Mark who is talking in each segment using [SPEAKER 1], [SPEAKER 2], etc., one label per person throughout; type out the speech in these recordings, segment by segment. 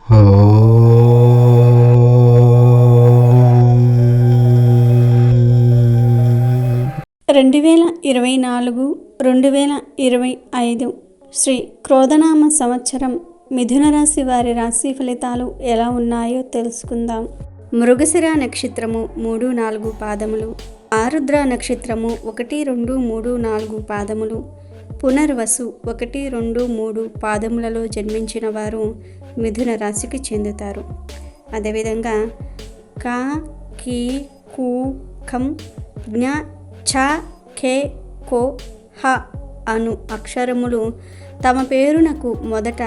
[SPEAKER 1] 2024-2025 శ్రీ క్రోధనామ సంవత్సరం మిథున రాశి వారి రాశి ఫలితాలు ఎలా ఉన్నాయో తెలుసుకుందాం. మృగశిర నక్షత్రము 3-4 పాదములు, ఆరుద్ర నక్షత్రము 1-2-3-4 పాదములు, పునర్వసు 1-2-3 పాదములలో జన్మించిన వారు మిథున రాశికి చెందుతారు. అదేవిధంగా కా, కీ, కు, ఖం, జ్ఞ, ఛ, ఖే, కో, హ అను అక్షరములు తమ పేరునకు మొదట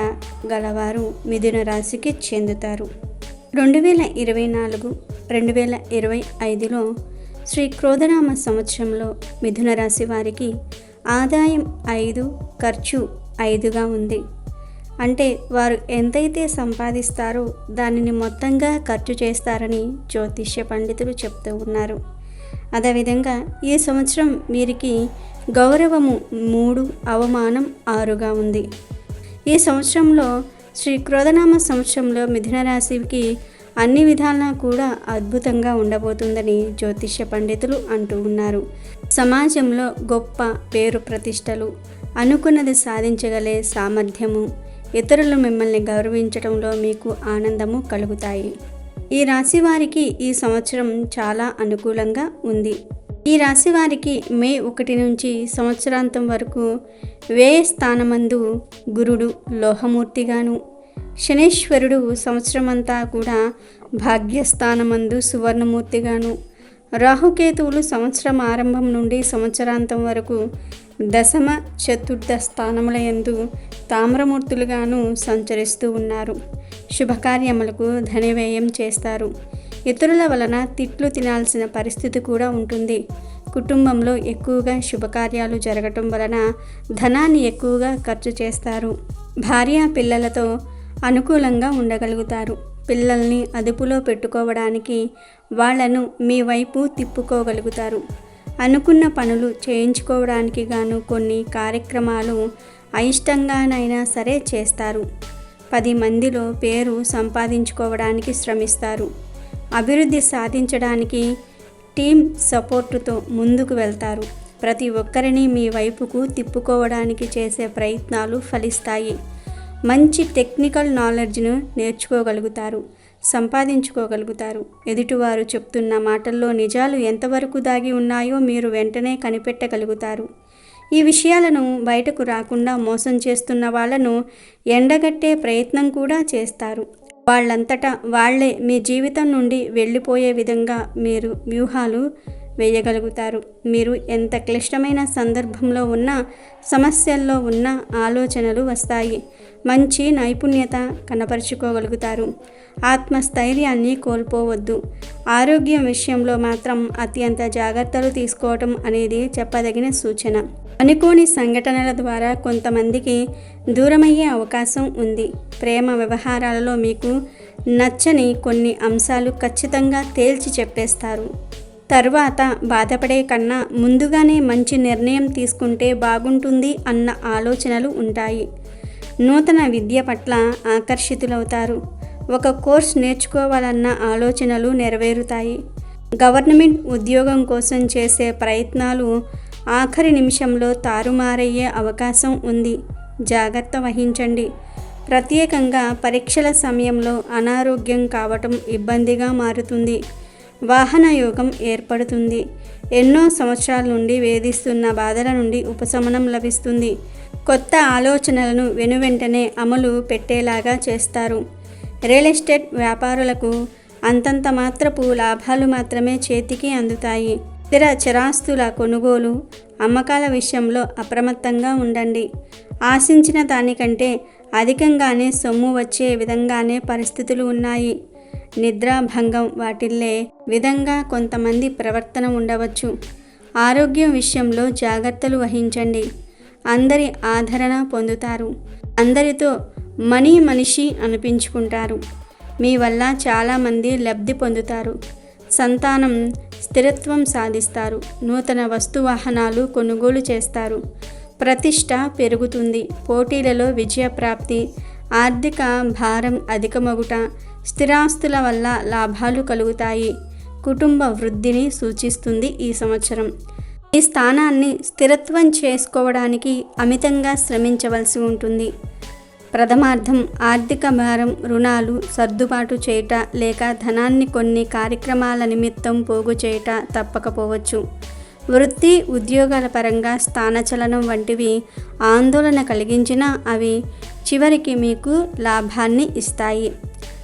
[SPEAKER 1] గలవారు మిథున రాశికి చెందుతారు. 2024-2025లో శ్రీ క్రోధనామ సంవత్సరంలో మిథున రాశి వారికి ఆదాయం 5, ఖర్చు 5గా ఉంది. అంటే వారు ఎంతైతే సంపాదిస్తారో దానిని మొత్తంగా ఖర్చు చేస్తారని జ్యోతిష్య పండితులు చెప్తూ ఉన్నారు. అదేవిధంగా ఈ సంవత్సరం వీరికి గౌరవము 3, అవమానం 6గా ఉంది. ఈ సంవత్సరంలో శ్రీ క్రోధనామ సంవత్సరంలో మిథున రాశికి అన్ని విధాలా కూడా అద్భుతంగా ఉండబోతుందని జ్యోతిష్య పండితులు అంటూ ఉన్నారు. సమాజంలో గొప్ప పేరు ప్రతిష్టలు, అనుకున్నది సాధించగలే సామర్థ్యము, ఇతరులు మిమ్మల్ని గౌరవించడంలో మీకు ఆనందము కలుగుతాయి. ఈ రాశి వారికి ఈ సంవత్సరం చాలా అనుకూలంగా ఉంది. ఈ రాశి వారికి మే 1 నుంచి సంవత్సరాంతం వరకు వ్యయ స్థానమందు గురుడు లోహమూర్తిగాను, శనీశ్వరుడు సంవత్సరమంతా కూడా భాగ్యస్థానమందు సువర్ణమూర్తిగాను, రాహుకేతువులు సంవత్సరం ఆరంభం నుండి సంవత్సరాంతం వరకు దశమ, చతుర్థ స్థానములయందు తామ్రమూర్తులుగాను సంచరిస్తూ ఉన్నారు. శుభకార్యములకు ధనవ్యయం చేస్తారు. ఇతరుల వలన తిట్లు తినాల్సిన పరిస్థితి కూడా ఉంటుంది. కుటుంబంలో ఎక్కువగా శుభకార్యాలు జరగటం వలన ధనాన్ని ఎక్కువగా ఖర్చు చేస్తారు. భార్య పిల్లలతో అనుకూలంగా ఉండగలుగుతారు. పిల్లల్ని అదుపులో పెట్టుకోవడానికి వాళ్లను మీ వైపు తిప్పుకోగలుగుతారు. అనుకున్న పనులు చేయించుకోవడానికి గాను కొన్ని కార్యక్రమాలు అయిష్టంగానైనా సరే చేస్తారు. 10 మందిలో పేరు సంపాదించుకోవడానికి శ్రమిస్తారు. అభివృద్ధి సాధించడానికి టీమ్ సపోర్టుతో ముందుకు వెళ్తారు. ప్రతి ఒక్కరిని మీ వైపుకు తిప్పుకోవడానికి చేసే ప్రయత్నాలు ఫలిస్తాయి. మంచి టెక్నికల్ నాలెడ్జ్ను నేర్చుకోగలుగుతారు, సంపాదించుకోగలుగుతారు. ఎదుటివారు చెప్తున్న మాటల్లో నిజాలు ఎంతవరకు దాగి ఉన్నాయో మీరు వెంటనే కనిపెట్టగలుగుతారు. ఈ విషయాలను బయటకు రాకుండా మోసం చేస్తున్న వాళ్ళను ఎండగట్టే ప్రయత్నం కూడా చేస్తారు. వాళ్ళంతటా వాళ్లే మీ జీవితం నుండి వెళ్ళిపోయే విధంగా మీరు వ్యూహాలు వేయగలుగుతారు. మీరు ఎంత క్లిష్టమైన సందర్భంలో ఉన్నా, సమస్యల్లో ఉన్న ఆలోచనలు వస్తాయి. మంచి నైపుణ్యత కనపరుచుకోగలుగుతారు. ఆత్మస్థైర్యాన్ని కోల్పోవద్దు. ఆరోగ్యం విషయంలో మాత్రం అత్యంత జాగ్రత్తలు తీసుకోవటం అనేది చెప్పదగిన సూచన. అనుకోని సంఘటనల ద్వారా కొంతమందికి దూరమయ్యే అవకాశం ఉంది. ప్రేమ వ్యవహారాలలో మీకు నచ్చని కొన్ని అంశాలు ఖచ్చితంగా తేల్చి చెప్పేస్తారు. తర్వాత బాధపడే కన్నా ముందుగానే మంచి నిర్ణయం తీసుకుంటే బాగుంటుంది అన్న ఆలోచనలు ఉంటాయి. నూతన విద్య పట్ల ఆకర్షితులవుతారు. ఒక కోర్స్ నేర్చుకోవాలన్న ఆలోచనలు నెరవేరుతాయి. గవర్నమెంట్ ఉద్యోగం కోసం చేసే ప్రయత్నాలు ఆఖరి నిమిషంలో తారుమారయ్యే అవకాశం ఉంది. జాగ్రత్త వహించండి. ప్రత్యేకంగా పరీక్షల సమయంలో అనారోగ్యం కావటం ఇబ్బందిగా మారుతుంది. వాహన యోగం ఏర్పడుతుంది. ఎన్నో సంవత్సరాల నుండి వేధిస్తున్న బాధల నుండి ఉపశమనం లభిస్తుంది. కొత్త ఆలోచనలను వెనువెంటనే అమలు పెట్టేలాగా చేస్తారు. రియల్ ఎస్టేట్ వ్యాపారులకు అంతంత మాత్రపు లాభాలు మాత్రమే చేతికి అందుతాయి. స్థిర చరాస్తుల కొనుగోలు, అమ్మకాల విషయంలో అప్రమత్తంగా ఉండండి. ఆశించిన దానికంటే అధికంగానే సొమ్ము వచ్చే విధంగానే పరిస్థితులు ఉన్నాయి. నిద్రాభంగం వాటిల్లే విధంగా కొంతమంది ప్రవర్తన ఉండవచ్చు. ఆరోగ్యం విషయంలో జాగ్రత్తలు వహించండి. అందరి ఆదరణ పొందుతారు. అందరితో మనిషి అనిపించుకుంటారు. మీ వల్ల చాలామంది లబ్ధి పొందుతారు. సంతానం స్థిరత్వం సాధిస్తారు. నూతన వస్తువాహనాలు కొనుగోలు చేస్తారు. ప్రతిష్ట పెరుగుతుంది. పోటీలలో విజయప్రాప్తి, ఆర్థిక భారం అధికమగుట, స్థిరాస్తుల వల్ల లాభాలు కలుగుతాయి. కుటుంబ వృద్ధిని సూచిస్తుంది ఈ సంవత్సరం. ఈ స్థానాన్ని స్థిరత్వం చేసుకోవడానికి అమితంగా శ్రమించవలసి ఉంటుంది. ప్రథమార్థం ఆర్థిక భారం, రుణాలు సర్దుబాటు చేయుట లేక ధనాన్ని కొన్ని కార్యక్రమాల నిమిత్తం పోగు చేయుట తప్పకపోవచ్చు. వృత్తి ఉద్యోగాల పరంగా స్థానచలనం వంటివి ఆందోళన కలిగించినా అవి చివరికి మీకు లాభాన్ని ఇస్తాయి.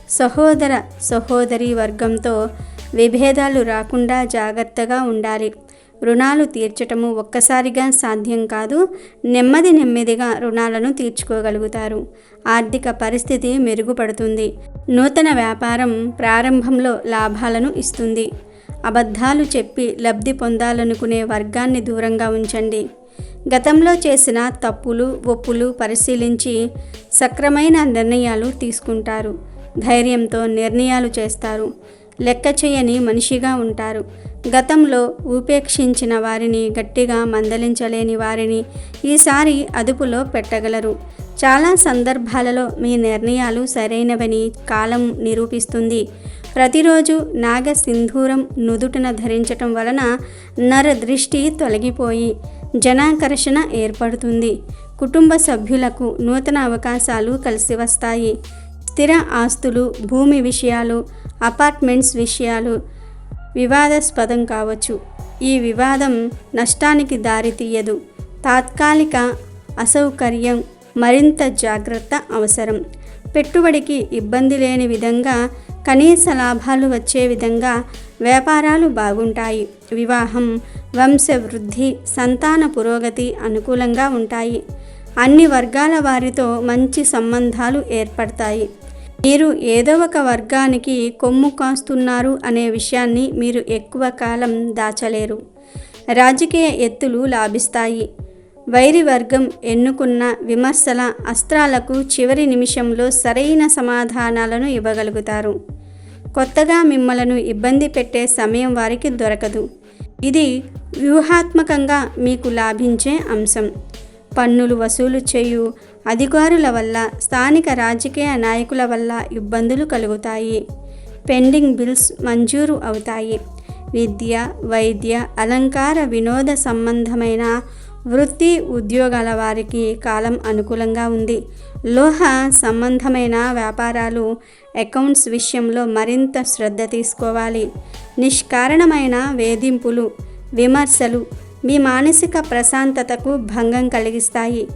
[SPEAKER 1] సహోదర సహోదరీ వర్గంతో విభేదాలు రాకుండా జాగ్రత్తగా ఉండాలి. రుణాలు తీర్చటము ఒక్కసారిగా సాధ్యం కాదు. నెమ్మదిగా రుణాలను తీర్చుకోగలుగుతారు. ఆర్థిక పరిస్థితి మెరుగుపడుతుంది. నూతన వ్యాపారం ప్రారంభంలో లాభాలను ఇస్తుంది. అబద్ధాలు చెప్పి లబ్ధి పొందాలనుకునే వర్గాన్ని దూరంగా ఉంచండి. గతంలో చేసిన తప్పులు ఒప్పులు పరిశీలించి సక్రమైన నిర్ణయాలు తీసుకుంటారు. ధైర్యంతో నిర్ణయాలు చేస్తారు. లెక్క చేయని మనిషిగా ఉంటారు. గతంలో ఉపేక్షించిన వారిని, గట్టిగా మందలించలేని వారిని ఈసారి అదుపులో పెట్టగలరు. చాలా సందర్భాలలో మీ నిర్ణయాలు సరైనవని కాలం నిరూపిస్తుంది. ప్రతిరోజు నాగ సింధూరం నుదుటన ధరించటం వలన నర దృష్టి తొలగిపోయి జనాకర్షణ ఏర్పడుతుంది. కుటుంబ సభ్యులకు నూతన అవకాశాలు కలిసి వస్తాయి. స్థిర ఆస్తులు, భూమి విషయాలు, అపార్ట్మెంట్స్ విషయాలు వివాదాస్పదం కావచ్చు. ఈ వివాదం నష్టానికి దారితీయదు. తాత్కాలిక అసౌకర్యం, మరింత జాగ్రత్త అవసరం. పెట్టుబడికి ఇబ్బంది లేని విధంగా, కనీస లాభాలు వచ్చే విధంగా వ్యాపారాలు బాగుంటాయి. వివాహం, వంశవృద్ధి, సంతాన పురోగతి అనుకూలంగా ఉంటాయి. అన్ని వర్గాల వారితో మంచి సంబంధాలు ఏర్పడతాయి. మీరు ఏదో ఒక వర్గానికి కొమ్ము కాస్తున్నారు అనే విషయాన్ని మీరు ఎక్కువ కాలం దాచలేరు. రాజకీయ ఎత్తులు లాభిస్తాయి. వైరి వర్గం ఎన్నుకున్న విమర్శల అస్త్రాలకు చివరి నిమిషంలో సరైన సమాధానాలను ఇవ్వగలుగుతారు. కొత్తగా మిమ్మలను ఇబ్బంది పెట్టే సమయం వారికి దొరకదు. ఇది వ్యూహాత్మకంగా మీకు లాభించే అంశం. పన్నులు వసూలు చేయు అధికారుల వల్ల, స్థానిక రాజకీయ నాయకుల వల్ల ఇబ్బందులు కలుగుతాయి. పెండింగ్ బిల్స్ మంజూరు అవుతాయి. విద్య, వైద్య, అలంకార, వినోద సంబంధమైన వృత్తి ఉద్యోగాల వారికి కాలం అనుకూలంగా ఉంది. లోహ సంబంధమైన వ్యాపారాలు, అకౌంట్స్ విషయంలో మరింత శ్రద్ధ తీసుకోవాలి. నిష్కారణమైన వేధింపులు, విమర్శలు మీ మానసిక ప్రశాంతతకు భంగం కలిగిస్తాయి.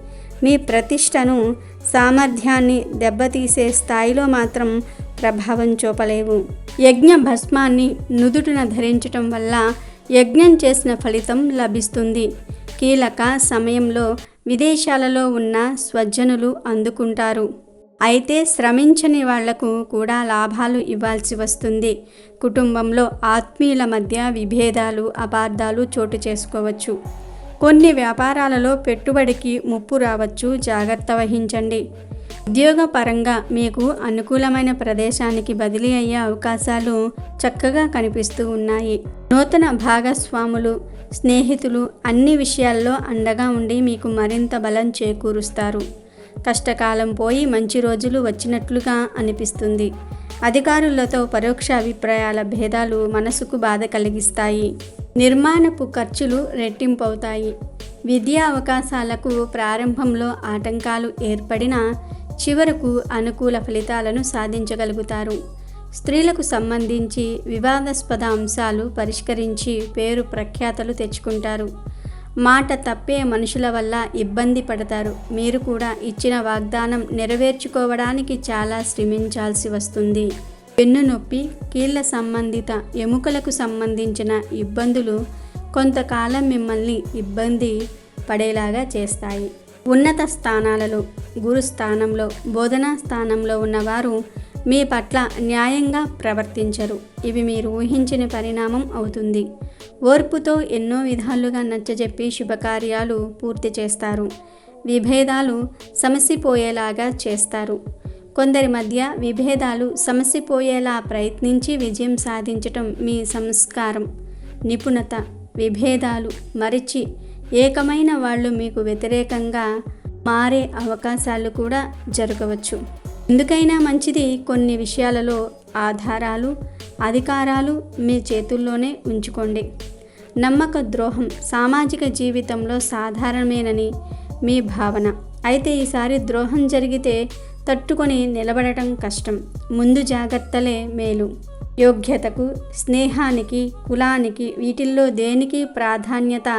[SPEAKER 1] మీ ప్రతిష్టను, సామర్థ్యాన్ని దెబ్బతీసే స్థాయిలో మాత్రం ప్రభావం చూపలేవు. యజ్ఞ భస్మాన్ని నుదుటిన ధరించటం వల్ల యజ్ఞం చేసిన ఫలితం లభిస్తుంది. కీలక సమయంలో విదేశాలలో ఉన్న స్వజనులు అందుకుంటారు. అయితే శ్రమించని వాళ్లకు కూడా లాభాలు ఇవ్వాల్సి వస్తుంది. కుటుంబంలో ఆత్మీయుల మధ్య విభేదాలు, అపార్థాలు చోటు చేసుకోవచ్చు. కొన్ని వ్యాపారాలలో పెట్టుబడికి ముప్పు రావచ్చు. జాగ్రత్త వహించండి. ఉద్యోగపరంగా మీకు అనుకూలమైన ప్రదేశానికి బదిలీ అయ్యే అవకాశాలు చక్కగా కనిపిస్తూ ఉన్నాయి. నూతన భాగస్వాములు, స్నేహితులు అన్ని విషయాల్లో అండగా ఉండి మీకు మరింత బలం చేకూరుస్తారు. కష్టకాలం పోయి మంచి రోజులు వచ్చినట్లుగా అనిపిస్తుంది. అధికారులతో పరోక్ష అభిప్రాయాల భేదాలు మనసుకు బాధ కలిగిస్తాయి. నిర్మాణపు ఖర్చులు రెట్టింపవుతాయి. విద్యా అవకాశాలకు ప్రారంభంలో ఆటంకాలు ఏర్పడినా చివరకు అనుకూల ఫలితాలను సాధించగలుగుతారు. స్త్రీలకు సంబంధించి వివాదాస్పద అంశాలు పరిష్కరించి పేరు ప్రఖ్యాతలు తెచ్చుకుంటారు. మాట తప్పే మనుషుల వల్ల ఇబ్బంది పడతారు. మీరు కూడా ఇచ్చిన వాగ్దానం నెరవేర్చుకోవడానికి చాలా శ్రమించాల్సి వస్తుంది. వెన్ను నొప్పి, కీళ్ల సంబంధిత ఎముకలకు సంబంధించిన ఇబ్బందులు కొంతకాలం మిమ్మల్ని ఇబ్బంది పడేలాగా చేస్తాయి. ఉన్నత స్థానాలలో, గురు స్థానంలో, బోధనా స్థానంలో ఉన్నవారు మీ పట్ల న్యాయంగా ప్రవర్తించరు. ఇవి మీరు ఊహించిన పరిణామం అవుతుంది. ఓర్పుతో ఎన్నో విధాలుగా నచ్చజెప్పి శుభకార్యాలు పూర్తి చేస్తారు. విభేదాలు సమసిపోయేలాగా చేస్తారు. కొందరి మధ్య విభేదాలు సమసిపోయేలా ప్రయత్నించి విజయం సాధించటం మీ సంస్కారం, నిపుణత. విభేదాలు మరిచి ఏకమైన వాళ్ళు మీకు వ్యతిరేకంగా మారే అవకాశాలు కూడా జరగవచ్చు. ఎందుకైనా మంచిది, కొన్ని విషయాలలో ఆధారాలు, అధికారాలు మీ చేతుల్లోనే ఉంచుకోండి. నమ్మక ద్రోహం సామాజిక జీవితంలో సాధారణమేనని మీ భావన. అయితే ఈసారి ద్రోహం జరిగితే తట్టుకొని నిలబడటం కష్టం. ముందు జాగ్రత్తలే మేలు. యోగ్యతకు, స్నేహానికి, కులానికి, వీటిల్లో దేనికి ప్రాధాన్యత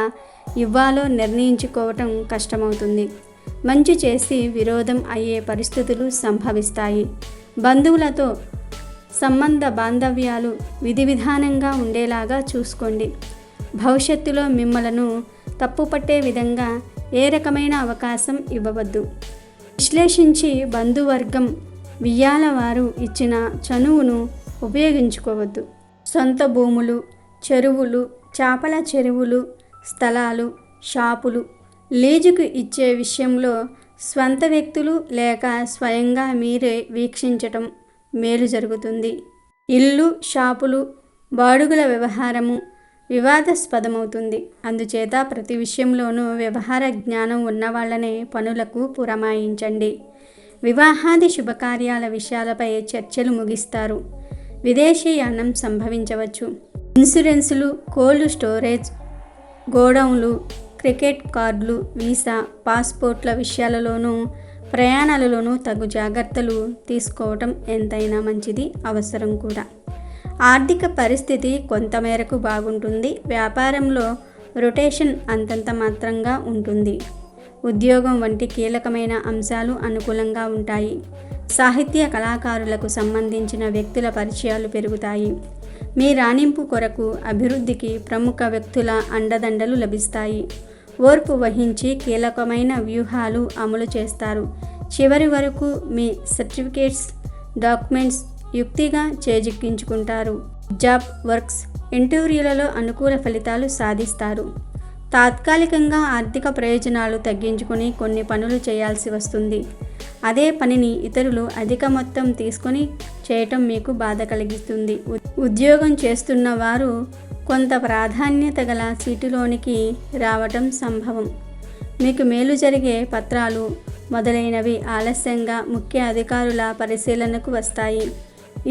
[SPEAKER 1] ఇవ్వాలో నిర్ణయించుకోవటం కష్టమవుతుంది. మంచి చేసి విరోధం అయ్యే పరిస్థితులు సంభవిస్తాయి. బంధువులతో సంబంధ బాంధవ్యాలు విధి విధానంగా ఉండేలాగా చూసుకోండి. భవిష్యత్తులో మిమ్మలను తప్పుపట్టే విధంగా ఏ రకమైన అవకాశం ఇవ్వవద్దు. విశ్లేషించి బంధువర్గం వియ్యాల వారు ఇచ్చిన చనువును ఉపయోగించుకోవద్దు. సొంత భూములు, చెరువులు, చేపల చెరువులు, స్థలాలు, షాపులు లీజుకు ఇచ్చే విషయంలో స్వంత వ్యక్తులు లేక స్వయంగా మీరే వీక్షించటం మేలు జరుగుతుంది. ఇల్లు, షాపులు, బాడుగుల వ్యవహారము వివాదాస్పదమవుతుంది. అందుచేత ప్రతి విషయంలోనూ వ్యవహార జ్ఞానం ఉన్నవాళ్లనే పనులకు పురమాయించండి. వివాహాది శుభకార్యాల విషయాలపై చర్చలు ముగిస్తారు. విదేశీయానం సంభవించవచ్చు. ఇన్సూరెన్సులు, కోల్డ్ స్టోరేజ్, గోడౌన్లు, క్రెడిట్ కార్డులు, వీసా, పాస్పోర్ట్ల విషయాలలోనూ ప్రయాణాలలోనూ తగు జాగ్రత్తలు తీసుకోవటం ఎంతైనా మంచిది, అవసరం కూడా. ఆర్థిక పరిస్థితి కొంతమేరకు బాగుంటుంది. వ్యాపారంలో రొటేషన్ అంతంత మాత్రంగా ఉంటుంది. ఉద్యోగం వంటి కీలకమైన అంశాలు అనుకూలంగా ఉంటాయి. సాహిత్య కళాకారులకు సంబంధించిన వ్యక్తుల పరిచయాలు పెరుగుతాయి. మీ రాణింపు కొరకు అభివృద్ధికి ప్రముఖ వ్యక్తుల అండదండలు లభిస్తాయి. ఓర్పు వహించి కీలకమైన వ్యూహాలు అమలు చేస్తారు. చివరి వరకు మీ సర్టిఫికేట్స్, డాక్యుమెంట్స్ యుక్తిగా చేజిక్కించుకుంటారు. జాబ్, వర్క్స్, ఇంటర్వ్యూలలో అనుకూల ఫలితాలు సాధిస్తారు. తాత్కాలికంగా ఆర్థిక ప్రయోజనాలు తగ్గించుకొని కొన్ని పనులు చేయాల్సి వస్తుంది. అదే పనిని ఇతరులు అధిక మొత్తం తీసుకొని చేయటం మీకు బాధ కలిగిస్తుంది. ఉద్యోగం చేస్తున్న వారు కొంత ప్రాధాన్యత గల సీటులోనికి రావటం సంభవం. మీకు మేలు జరిగే పత్రాలు మొదలైనవి ఆలస్యంగా ముఖ్య అధికారుల పరిశీలనకు వస్తాయి.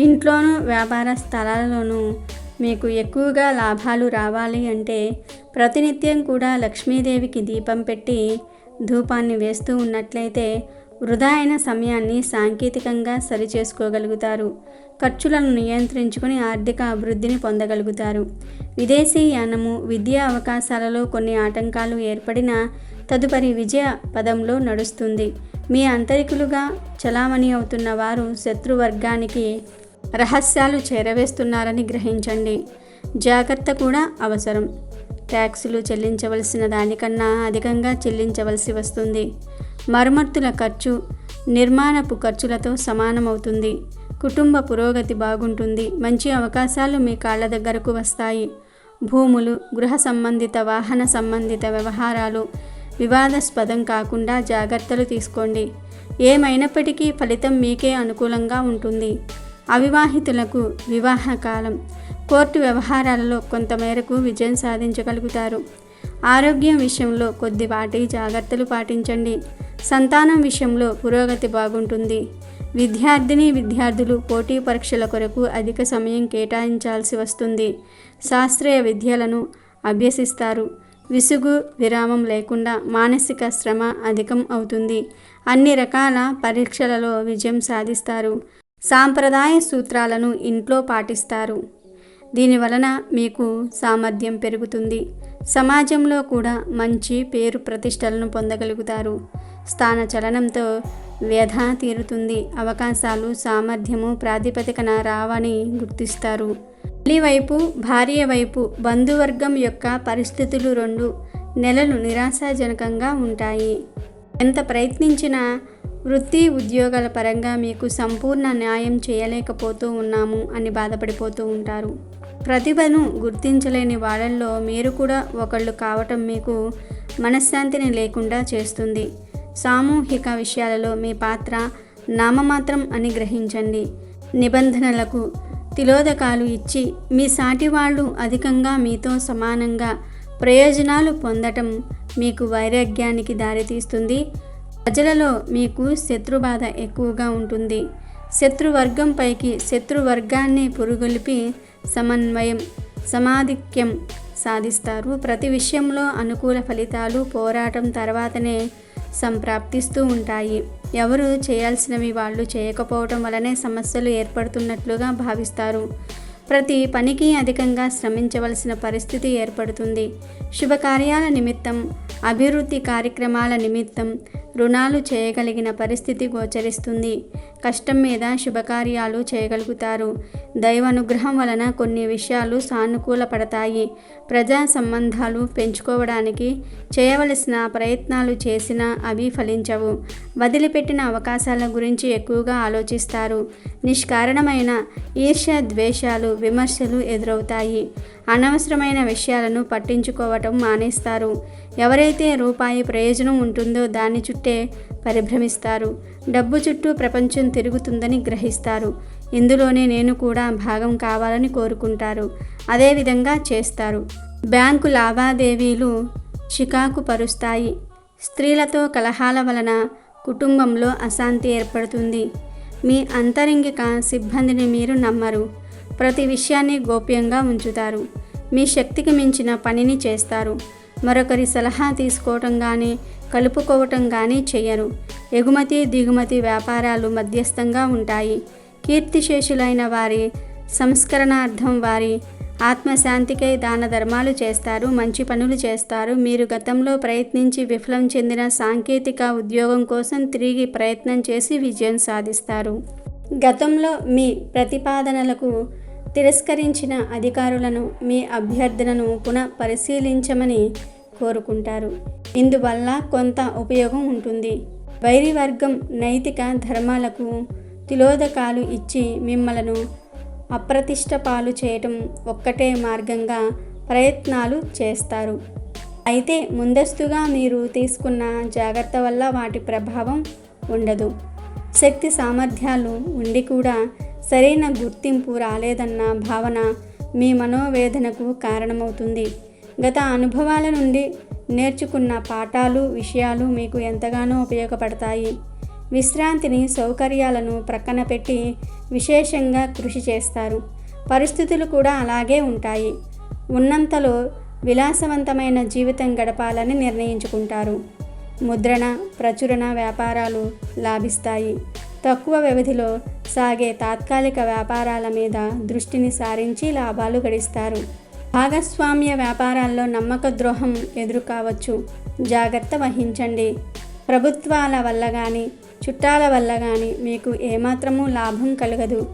[SPEAKER 1] ఇంట్లోనూ వ్యాపార స్థలాలలోనూ మీకు ఎక్కువగా లాభాలు రావాలి అంటే ప్రతినిత్యం కూడా లక్ష్మీదేవికి దీపం పెట్టి ధూపాన్ని వేస్తూ ఉన్నట్లయితే వృధా అయిన సమయాన్ని సాంకేతికంగా సరిచేసుకోగలుగుతారు. ఖర్చులను నియంత్రించుకొని ఆర్థిక అభివృద్ధిని పొందగలుగుతారు. విదేశీ యానము, విద్యా అవకాశాలలో కొన్ని ఆటంకాలు ఏర్పడినా తదుపరి విజయ పదంలో నడుస్తుంది. మీ అంతరికులుగా చలామణి అవుతున్న వారు శత్రువర్గానికి రహస్యాలు చేరవేస్తున్నారని గ్రహించండి. జాగ్రత్త కూడా అవసరం. ట్యాక్సులు చెల్లించవలసిన దానికన్నా అధికంగా చెల్లించవలసి వస్తుంది. మరమ్మతుల ఖర్చు నిర్మాణపు ఖర్చులతో సమానమవుతుంది. కుటుంబ పురోగతి బాగుంటుంది. మంచి అవకాశాలు మీ కాళ్ళ దగ్గరకు వస్తాయి. భూములు, గృహ సంబంధిత, వాహన సంబంధిత వ్యవహారాలు వివాదాస్పదం కాకుండా జాగ్రత్తలు తీసుకోండి. ఏమైనప్పటికీ ఫలితం మీకే అనుకూలంగా ఉంటుంది. అవివాహితులకు వివాహకాలం. కోర్టు వ్యవహారాలలో కొంతమేరకు విజయం సాధించగలుగుతారు. ఆరోగ్యం విషయంలో కొద్దిపాటి జాగ్రత్తలు పాటించండి. సంతానం విషయంలో పురోగతి బాగుంటుంది. విద్యార్థులు పోటీ పరీక్షల కొరకు అధిక సమయం కేటాయించాల్సి వస్తుంది. శాస్త్రీయ విద్యలను అభ్యసిస్తారు. విసుగు, విరామం లేకుండా మానసిక శ్రమ అధికం అవుతుంది. అన్ని రకాల పరీక్షలలో విజయం సాధిస్తారు. సాంప్రదాయ సూత్రాలను ఇంట్లో పాటిస్తారు. దీనివలన మీకు సామర్థ్యం పెరుగుతుంది. సమాజంలో కూడా మంచి పేరు ప్రతిష్టలను పొందగలుగుతారు. స్థాన చలనంతో వ్యధ తీరుతుంది. అవకాశాలు సామర్థ్యము ప్రాతిపదికన రావని గుర్తిస్తారు. తల్లి వైపు, భార్య వైపు బంధువర్గం యొక్క పరిస్థితులు 2 నెలలు నిరాశాజనకంగా ఉంటాయి. ఎంత ప్రయత్నించినా వృత్తి ఉద్యోగాల పరంగా మీకు సంపూర్ణ న్యాయం చేయలేకపోతూ ఉన్నాము అని బాధపడిపోతూ ఉంటారు. ప్రతిభను గుర్తించలేని వాళ్ళల్లో మీరు కూడా ఒకళ్ళు కావటం మీకు మనశ్శాంతిని లేకుండా చేస్తుంది. సామూహిక విషయాలలో మీ పాత్ర నామమాత్రం అని గ్రహించండి. నిబంధనలకు తిలోదకాలు ఇచ్చి మీ సాటి వాళ్ళు అధికంగా మీతో సమానంగా ప్రయోజనాలు పొందటం మీకు వైరాగ్యానికి దారితీస్తుంది. ప్రజలలో మీకు శత్రుబాధ ఎక్కువగా ఉంటుంది. శత్రువర్గంపైకి శత్రువర్గాన్ని పురుగొల్పి సమన్వయం సమాధిక్యం సాధిస్తారు. ప్రతి విషయంలో అనుకూల ఫలితాలు పోరాటం తర్వాతనే సంప్రాప్తిస్తూ ఉంటాయి. ఎవరు చేయాల్సినవి వాళ్ళు చేయకపోవటం వలనే సమస్యలు ఏర్పడుతున్నట్లుగా భావిస్తారు. ప్రతి పనికి అధికంగా శ్రమించవలసిన పరిస్థితి ఏర్పడుతుంది. శుభకార్యాల నిమిత్తం, అభివృద్ధి కార్యక్రమాల నిమిత్తం రుణాలు చేయగలిగిన పరిస్థితి గోచరిస్తుంది. కష్టం మీద శుభకార్యాలు చేయగలుగుతారు. దైవానుగ్రహం వలన కొన్ని విషయాలు సానుకూలపడతాయి. ప్రజా సంబంధాలు పెంచుకోవడానికి చేయవలసిన ప్రయత్నాలు చేసినా అవి ఫలించవు. వదిలిపెట్టిన అవకాశాల గురించి ఎక్కువగా ఆలోచిస్తారు. నిష్కారణమైన ఈర్ష్య, ద్వేషాలు, విమర్శలు ఎదురవుతాయి. అనవసరమైన విషయాలను పట్టించుకోవటం మానేస్తారు. ఎవరైతే రూపాయి ప్రయోజనం ఉంటుందో దాని చుట్టే పరిభ్రమిస్తారు. డబ్బు చుట్టూ ప్రపంచం తిరుగుతుందని గ్రహిస్తారు. ఇందులోనే నేను కూడా భాగం కావాలని కోరుకుంటారు. అదేవిధంగా చేస్తారు. బ్యాంకు లావాదేవీలు చికాకు పరుస్తాయి. స్త్రీలతో కలహాల వలన కుటుంబంలో అశాంతి ఏర్పడుతుంది. మీ అంతరంగిక సిబ్బందిని మీరు నమ్మరు. ప్రతి విషయాన్ని గోప్యంగా ఉంచుతారు. మీ శక్తికి మించిన పనిని చేస్తారు. మరొకరి సలహా తీసుకోవటం కానీ కలుపుకోవటం కానీ చేయరు. ఎగుమతి దిగుమతి వ్యాపారాలు మధ్యస్థంగా ఉంటాయి. కీర్తిశేషులైన వారి సంస్కరణార్థం వారి ఆత్మశాంతికై దాన ధర్మాలు చేస్తారు. మంచి పనులు చేస్తారు. మీరు గతంలో ప్రయత్నించి విఫలం చెందిన సాంకేతిక ఉద్యోగం కోసం తిరిగి ప్రయత్నం చేసి విజయం సాధిస్తారు. గతంలో మీ ప్రతిపాదనలకు తిరస్కరించిన అధికారులను మీ అభ్యర్థనను పునః పరిశీలించమని కోరుకుంటారు. ఇందువల్ల కొంత ఉపయోగం ఉంటుంది. వైరి వర్గం నైతిక ధర్మాలకు తిలోదకాలు ఇచ్చి మిమ్మలను అప్రతిష్ట పాలు చేయటం ఒక్కటే మార్గంగా ప్రయత్నాలు చేస్తారు. అయితే ముందస్తుగా మీరు తీసుకున్న జాగ్రత్త వల్ల వాటి ప్రభావం ఉండదు. శక్తి సామర్థ్యాలు ఉండి కూడా సరైన గుర్తింపు రాలేదన్న భావన మీ మనోవేదనకు కారణమవుతుంది. గత అనుభవాల నుండి నేర్చుకున్న పాఠాలు, విషయాలు మీకు ఎంతగానో ఉపయోగపడతాయి. విశ్రాంతిని, సౌకర్యాలను ప్రక్కన పెట్టి విశేషంగా కృషి చేస్తారు. పరిస్థితులు కూడా అలాగే ఉంటాయి. ఉన్నంతలో విలాసవంతమైన జీవితం గడపాలని నిర్ణయించుకుంటారు. ముద్రణ, ప్రచురణ వ్యాపారాలు లాభిస్తాయి. తక్కువ వ్యవధిలో సాగే తాత్కాలిక వ్యాపారాల మీద దృష్టిని సారించి లాభాలు గడిస్తారు. భాగస్వామ్య వ్యాపారాల్లో నమ్మక ద్రోహం ఎదురు కావచ్చు. జాగ్రత్త వహించండి. ప్రభుత్వాల వల్ల కానీ చుట్టాల వల్ల కానీ మీకు ఏమాత్రమూ లాభం కలగదు.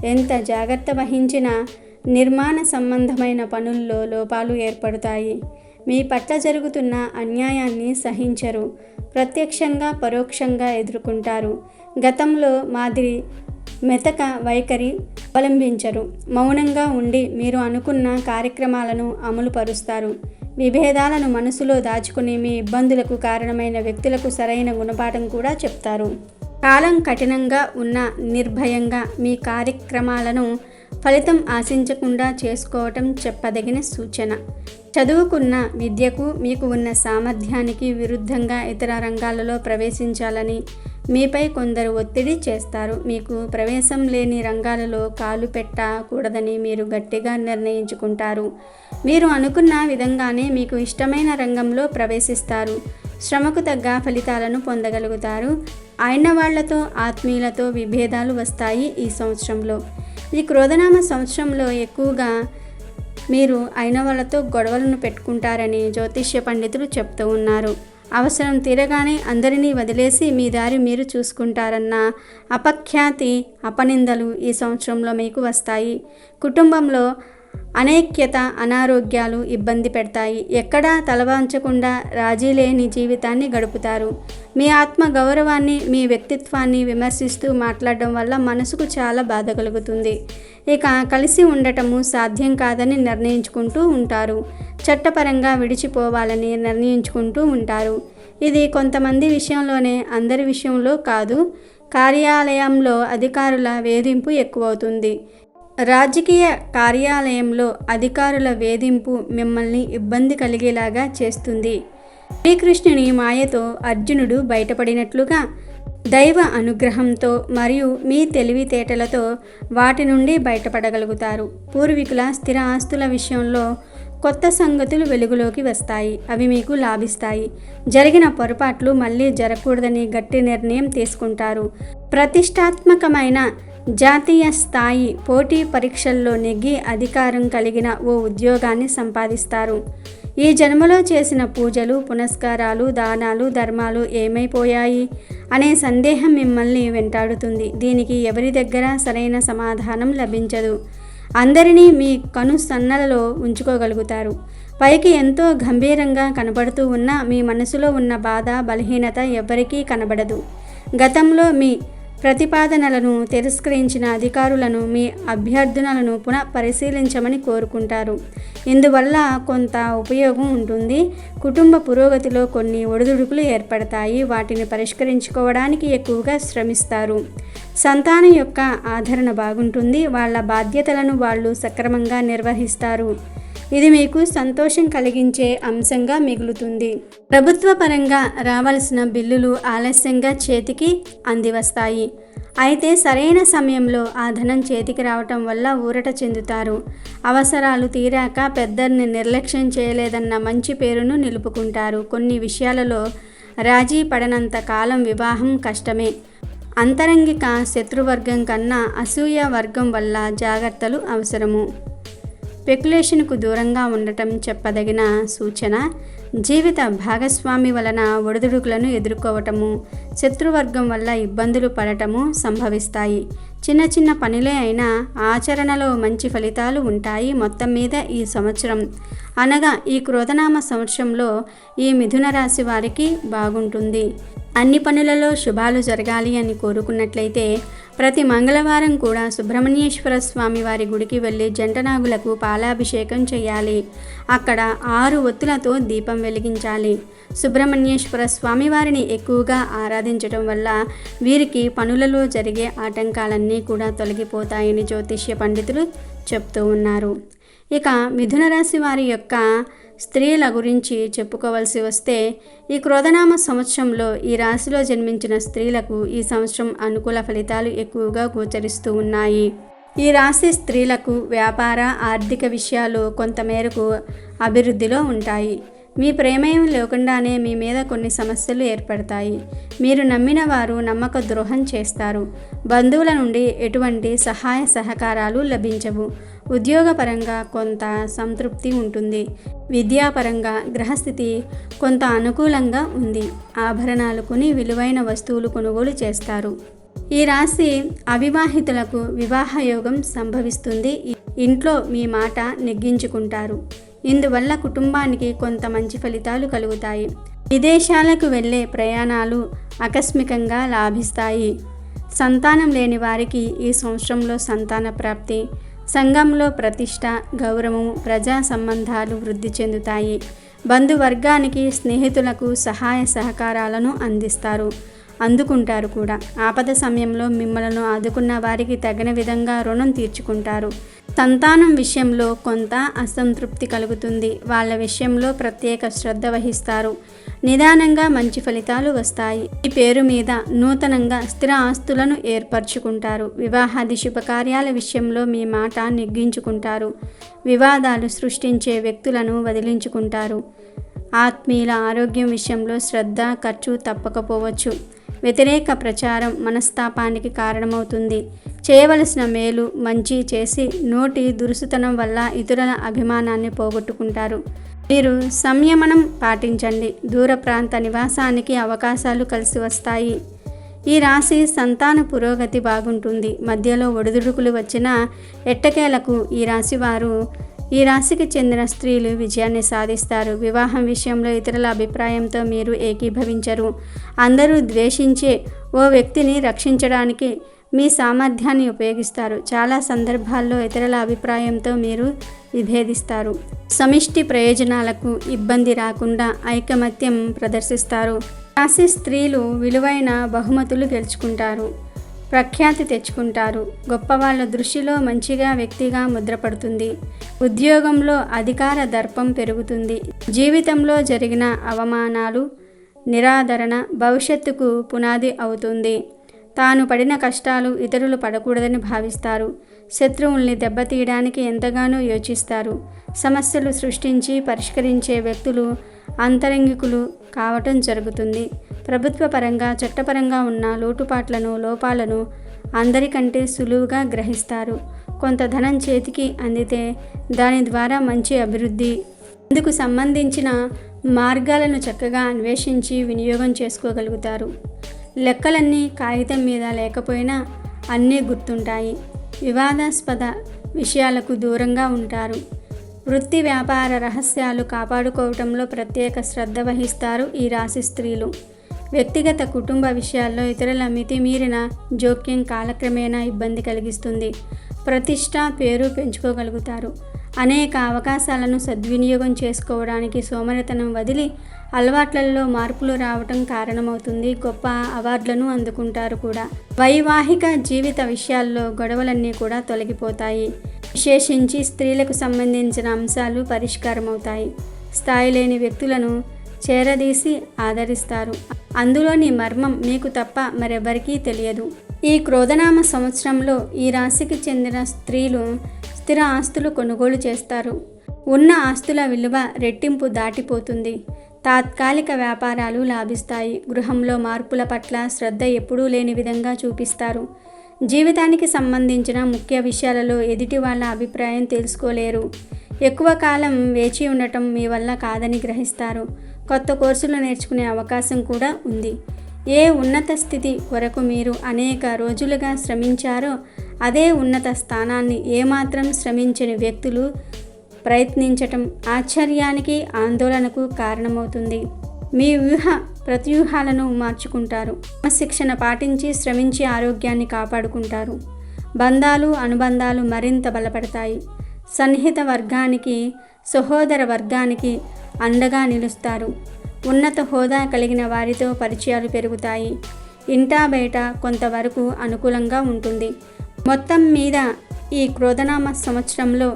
[SPEAKER 1] ఎంత జాగ్రత్త వహించినా నిర్మాణ సంబంధమైన పనుల్లో లోపాలు ఏర్పడతాయి. మీ పట్ల జరుగుతున్న అన్యాయాన్ని సహించరు. ప్రత్యక్షంగా పరోక్షంగా ఎదుర్కొంటారు. గతంలో మాదిరి మెతక వైఖరి అవలంబించరు. మౌనంగా ఉండి మీరు అనుకున్న కార్యక్రమాలను అమలు పరుస్తారు. విభేదాలను మనసులో దాచుకుని మీ ఇబ్బందులకు కారణమైన వ్యక్తులకు సరైన గుణపాఠం కూడా చెప్తారు. కాలం కఠినంగా ఉన్న నిర్భయంగా మీ కార్యక్రమాలను ఫలితం ఆశించకుండా చేసుకోవటం చెప్పదగిన సూచన. చదువుకున్న విద్యకు మీకు ఉన్న సామర్థ్యానికి విరుద్ధంగా ఇతర రంగాలలో ప్రవేశించాలని మీపై కొందరు ఒత్తిడి చేస్తారు. మీకు ప్రవేశం లేని రంగాలలో కాలు పెట్టకూడదని మీరు గట్టిగా నిర్ణయించుకుంటారు. మీరు అనుకున్న విధంగానే మీకు ఇష్టమైన రంగంలో ప్రవేశిస్తారు. శ్రమకు తగ్గ ఫలితాలను పొందగలుగుతారు. అయిన వాళ్లతో, ఆత్మీయులతో విభేదాలు వస్తాయి. ఈ సంవత్సరంలో, ఈ క్రోధనామ సంవత్సరంలో ఎక్కువగా మీరు అయిన వాళ్ళతో గొడవలను పెట్టుకుంటారని జ్యోతిష్య పండితులు చెప్తూ ఉన్నారు. అవసరం తీరగానే అందరినీ వదిలేసి మీ దారి మీరు చూసుకుంటారన్న అపఖ్యాతి, అపనిందలు ఈ సంవత్సరంలో మీకు వస్తాయి. కుటుంబంలో అనైక్యత, అనారోగ్యాలు ఇబ్బంది పెడతాయి. ఎక్కడా తలవంచకుండా రాజీ లేని జీవితాన్ని గడుపుతారు. మీ ఆత్మ గౌరవాన్ని, మీ వ్యక్తిత్వాన్ని విమర్శిస్తూ మాట్లాడడం వల్ల మనసుకు చాలా బాధ కలుగుతుంది. ఇక కలిసి ఉండటము సాధ్యం కాదని నిర్ణయించుకుంటూ ఉంటారు. చట్టపరంగా విడిచిపోవాలని నిర్ణయించుకుంటూ ఉంటారు. ఇది కొంతమంది విషయంలోనే, అందరి విషయంలో కాదు. కార్యాలయంలో అధికారుల వేధింపు ఎక్కువవుతుంది. రాజకీయ కార్యాలయంలో అధికారుల వేధింపు మిమ్మల్ని ఇబ్బంది కలిగేలాగా చేస్తుంది. శ్రీకృష్ణుని మాయతో అర్జునుడు బయటపడినట్లుగా దైవ అనుగ్రహంతో మరియు మీ తెలివితేటలతో వాటి నుండి బయటపడగలుగుతారు. పూర్వీకుల స్థిర ఆస్తుల విషయంలో కొత్త సంగతులు వెలుగులోకి వస్తాయి. అవి మీకు లాభిస్తాయి. జరిగిన పొరపాట్లు మళ్ళీ జరగకూడదని గట్టి నిర్ణయం తీసుకుంటారు. ప్రతిష్టాత్మకమైన జాతీయ స్థాయి పోటీ పరీక్షల్లో నెగ్గి అధికారం కలిగిన ఓ ఉద్యోగాన్ని సంపాదిస్తారు. ఈ జన్మలో చేసిన పూజలు, పునస్కారాలు, దానాలు, ధర్మాలు ఏమైపోయాయి అనే సందేహం మిమ్మల్ని వెంటాడుతుంది. దీనికి ఎవరి దగ్గర సరైన సమాధానం లభించదు. అందరినీ మీ కనుసన్నలలో ఉంచుకోగలుగుతారు. పైకి ఎంతో గంభీరంగా కనబడుతూ ఉన్న మీ మనసులో ఉన్న బాధ, బలహీనత ఎవ్వరికీ కనబడదు. గతంలో మీ ప్రతిపాదనలను తిరస్కరించిన అధికారులను మీ అభ్యర్థనలను పునః పరిశీలించమని కోరుకుంటారు. ఇందువల్ల కొంత ఉపయోగం ఉంటుంది. కుటుంబ పురోగతిలో కొన్ని ఒడిదుడుకులు ఏర్పడతాయి. వాటిని పరిష్కరించుకోవడానికి ఎక్కువగా శ్రమిస్తారు. సంతానం యొక్క ఆదరణ బాగుంటుంది. వాళ్ళ బాధ్యతలను వాళ్ళు సక్రమంగా నిర్వహిస్తారు. ఇది మీకు సంతోషం కలిగించే అంశంగా మిగులుతుంది. ప్రభుత్వ పరంగా రావాల్సిన బిల్లులు ఆలస్యంగా చేతికి అందివస్తాయి. అయితే సరైన సమయంలో ఆ ధనం చేతికి రావటం వల్ల ఊరట చెందుతారు. అవసరాలు తీరాక పెద్దల్ని నిర్లక్ష్యం చేయలేదన్న మంచి పేరును నిలుపుకుంటారు. కొన్ని విషయాలలో రాజీ పడనంత కాలం వివాహం కష్టమే. అంతరంగిక శత్రువర్గం కన్నా అసూయ వర్గం వల్ల జాగ్రత్తలు అవసరము. స్పెక్యులేషన్కు దూరంగా ఉండటం చెప్పదగిన సూచన. జీవిత భాగస్వామి వలన ఒడిదుడుకులను ఎదుర్కోవటము, శత్రువర్గం వల్ల ఇబ్బందులు పడటము సంభవిస్తాయి. చిన్న చిన్న పనులే అయినా ఆచరణలో మంచి ఫలితాలు ఉంటాయి. మొత్తం మీద ఈ సంవత్సరం అనగా ఈ క్రోధనామ సంవత్సరంలో ఈ మిథున రాశి వారికి బాగుంటుంది. అన్ని పనులలో శుభాలు జరగాలి అని కోరుకున్నట్లయితే ప్రతి మంగళవారం కూడా సుబ్రహ్మణ్యేశ్వర స్వామి వారి గుడికి వెళ్ళి జంటనాగులకు పాలాభిషేకం చేయాలి. అక్కడ 6 ఒత్తులతో దీపం వెలిగించాలి. సుబ్రహ్మణ్యేశ్వర స్వామి వారిని ఎక్కువగా ఆరాధించడం వల్ల వీరికి పనులలో జరిగే ఆటంకాలన్నీ కూడా తొలగిపోతాయని జ్యోతిష్య పండితులు చెప్తూ ఉన్నారు. ఇక మిథున రాశి వారి యొక్క స్త్రీల గురించి చెప్పుకోవాల్సి వస్తే ఈ క్రోధనామ సంవత్సరంలో ఈ రాశిలో జన్మించిన స్త్రీలకు ఈ సంవత్సరం అనుకూల ఫలితాలు ఎక్కువగా గోచరిస్తూ ఉన్నాయి. ఈ రాశి స్త్రీలకు వ్యాపార, ఆర్థిక విషయాలు కొంతమేరకు అభివృద్ధిలో ఉంటాయి. మీ ప్రమేయం లేకుండానే మీ మీద కొన్ని సమస్యలు ఏర్పడతాయి. మీరు నమ్మిన వారు నమ్మక ద్రోహం చేస్తారు. బంధువుల నుండి ఎటువంటి సహాయ సహకారాలు లభించవు. ఉద్యోగపరంగా కొంత సంతృప్తి ఉంటుంది. విద్యాపరంగా గ్రహస్థితి కొంత అనుకూలంగా ఉంది. ఆభరణాలు కొని విలువైన వస్తువులు కొనుగోలు చేస్తారు. ఈ రాశి అవివాహితులకు వివాహ యోగం సంభవిస్తుంది. ఇంట్లో మీ మాట నెగ్గించుకుంటారు. ఇందువల్ల కుటుంబానికి కొంత మంచి ఫలితాలు కలుగుతాయి. విదేశాలకు వెళ్ళే ప్రయాణాలు ఆకస్మికంగా లాభిస్తాయి. సంతానం లేని వారికి ఈ సంవత్సరంలో సంతాన ప్రాప్తి, సంఘంలో ప్రతిష్ట, గౌరవం, ప్రజా సంబంధాలు వృద్ధి చెందుతాయి. బంధువర్గానికి, స్నేహితులకు సహాయ సహకారాలను అందుకుంటారు కూడా. ఆపద సమయంలో మిమ్మల్ని ఆదుకున్న వారికి తగిన విధంగా రుణం తీర్చుకుంటారు. సంతానం విషయంలో కొంత అసంతృప్తి కలుగుతుంది. వాళ్ళ విషయంలో ప్రత్యేక శ్రద్ధ వహిస్తారు. నిదానంగా మంచి ఫలితాలు వస్తాయి. ఈ పేరు మీద నూతనంగా స్థిర ఆస్తులను ఏర్పరచుకుంటారు. వివాహాది శుభకార్యాల విషయంలో మీ మాట నెగ్గించుకుంటారు. వివాదాలు సృష్టించే వ్యక్తులను వదిలించుకుంటారు. ఆత్మీయుల ఆరోగ్యం విషయంలో శ్రద్ధ, ఖర్చు తప్పకపోవచ్చు. వ్యతిరేక ప్రచారం మనస్తాపానికి కారణమవుతుంది. చేయవలసిన మేలు, మంచి చేసి నోటి దురుసుతనం వల్ల ఇతరుల అభిమానాన్ని పోగొట్టుకుంటారు. మీరు సంయమనం పాటించండి. దూర ప్రాంత నివాసానికి అవకాశాలు కలిసి వస్తాయి. ఈ రాశి సంతాన పురోగతి బాగుంటుంది. మధ్యలో ఒడిదుడుకులు వచ్చిన ఎట్టకేలకు ఈ రాశికి చెందిన స్త్రీలు విజయాన్ని సాధిస్తారు. వివాహం విషయంలో ఇతరుల అభిప్రాయంతో మీరు ఏకీభవించరు. అందరూ ద్వేషించే ఓ వ్యక్తిని రక్షించడానికి మీ సామర్థ్యాన్ని ఉపయోగిస్తారు. చాలా సందర్భాల్లో ఇతరుల అభిప్రాయంతో మీరు విభేదిస్తారు. సమిష్టి ప్రయోజనాలకు ఇబ్బంది రాకుండా ఐకమత్యం ప్రదర్శిస్తారు. రాశి స్త్రీలు విలువైన బహుమతులు గెలుచుకుంటారు. ప్రఖ్యాతి తెచ్చుకుంటారు. గొప్పవాళ్ళ దృష్టిలో మంచిగా వ్యక్తిగా ముద్రపడుతుంది. ఉద్యోగంలో అధికార దర్పం పెరుగుతుంది. జీవితంలో జరిగిన అవమానాలు, నిరాదరణ భవిష్యత్తుకు పునాది అవుతుంది. తాను పడిన కష్టాలు ఇతరులు పడకూడదని భావిస్తారు. శత్రువుల్ని దెబ్బతీయడానికి ఎంతగానో యోచిస్తారు. సమస్యలు సృష్టించి పరిష్కరించే వ్యక్తులు అంతరంగికులు కావటం జరుగుతుంది. ప్రభుత్వ పరంగా చట్టపరంగా ఉన్న లోపాలను అందరికంటే సులువుగా గ్రహిస్తారు. కొంత ధనం చేతికి అందితే దాని ద్వారా మంచి అభివృద్ధి, అందుకు సంబంధించిన మార్గాలను చక్కగా అన్వేషించి వినియోగం చేసుకోగలుగుతారు. లెక్కలన్నీ కాగితం మీద లేకపోయినా అన్నీ గుర్తుంటాయి. వివాదాస్పద విషయాలకు దూరంగా ఉంటారు. వృత్తి వ్యాపార రహస్యాలు కాపాడుకోవటంలో ప్రత్యేక శ్రద్ధ వహిస్తారు ఈ రాశి స్త్రీలు. వ్యక్తిగత కుటుంబ విషయాల్లో ఇతరుల మితిమీరిన జోక్యం కాలక్రమేణా ఇబ్బంది కలిగిస్తుంది. ప్రతిష్ట పేరు పెంచుకోగలుగుతారు. అనేక అవకాశాలను సద్వినియోగం చేసుకోవడానికి సోమరితనం వదిలి అలవాట్లలో మార్పులు రావటం కారణమవుతుంది. గొప్ప అవార్డులను అందుకుంటారు కూడా. వైవాహిక జీవిత విషయాల్లో గొడవలన్నీ కూడా తొలగిపోతాయి. విశేషించి స్త్రీలకు సంబంధించిన అంశాలు పరిష్కారమవుతాయి. స్థాయి లేని వ్యక్తులను చేరదీసి ఆదరిస్తారు. అందులోని మర్మం మీకు తప్ప మరెవరికీ తెలియదు. ఈ క్రోధనామ సంవత్సరంలో ఈ రాశికి చెందిన స్త్రీలు స్థిర ఆస్తులు కొనుగోలు చేస్తారు. ఉన్న ఆస్తుల విలువ రెట్టింపు దాటిపోతుంది. తాత్కాలిక వ్యాపారాలు లాభిస్తాయి. గృహంలో మార్పుల పట్ల శ్రద్ధ ఎప్పుడూ లేని విధంగా చూపిస్తారు. జీవితానికి సంబంధించిన ముఖ్య విషయాలలో ఎదుటి వాళ్ళ అభిప్రాయం తెలుసుకోలేరు. ఎక్కువ కాలం వేచి ఉండటం మీ వల్ల కాదని గ్రహిస్తారు. కొత్త కోర్సులు నేర్చుకునే అవకాశం కూడా ఉంది. ఏ ఉన్నత స్థితి కొరకు మీరు అనేక రోజులుగా శ్రమించారో అదే ఉన్నత స్థానాన్ని ఏమాత్రం శ్రమించని వ్యక్తులు ప్రయత్నించటం ఆశ్చర్యానికి ఆందోళనకు కారణమవుతుంది. మీ ప్రత్యూహాలను మార్చుకుంటారు. క్రమశిక్షణ పాటించి శ్రమించి ఆరోగ్యాన్ని కాపాడుకుంటారు. బంధాలు అనుబంధాలు మరింత బలపడతాయి. సన్నిహిత వర్గానికి సహోదర వర్గానికి అండగా నిలుస్తారు. ఉన్నత హోదా కలిగిన వారితో పరిచయాలు పెరుగుతాయి. ఇంటా బయట కొంతవరకు అనుకూలంగా ఉంటుంది. మొత్తం మీద ఈ క్రోధనామ సంవత్సరంలో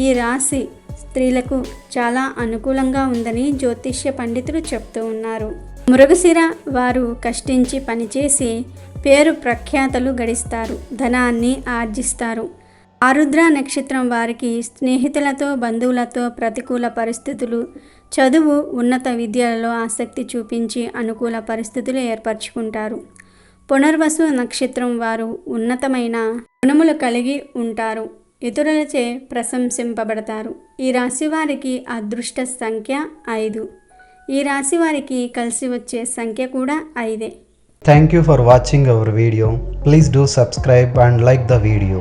[SPEAKER 1] ఈ రాశి స్త్రీలకు చాలా అనుకూలంగా ఉందని జ్యోతిష్య పండితులు చెప్తూ ఉన్నారు. మృగశిర వారు కష్టించి పనిచేసి పేరు ప్రఖ్యాతలు గడిస్తారు. ధనాన్ని ఆర్జిస్తారు. ఆరుద్ర నక్షత్రం వారికి స్నేహితులతో బంధువులతో ప్రతికూల పరిస్థితులు, చదువు ఉన్నత విద్యలలో ఆసక్తి చూపించి అనుకూల పరిస్థితులు ఏర్పరచుకుంటారు. పునర్వసు నక్షత్రం వారు ఉన్నతమైన గుణములు కలిగి ఉంటారు. ఇతరులచే ప్రశంసింపబడతారు. ఈ రాశి వారికి అదృష్ట సంఖ్య 5. ఈ రాశి వారికి కలిసి వచ్చే సంఖ్య కూడా 5.
[SPEAKER 2] Thank you for watching our video. Please do subscribe and like the video.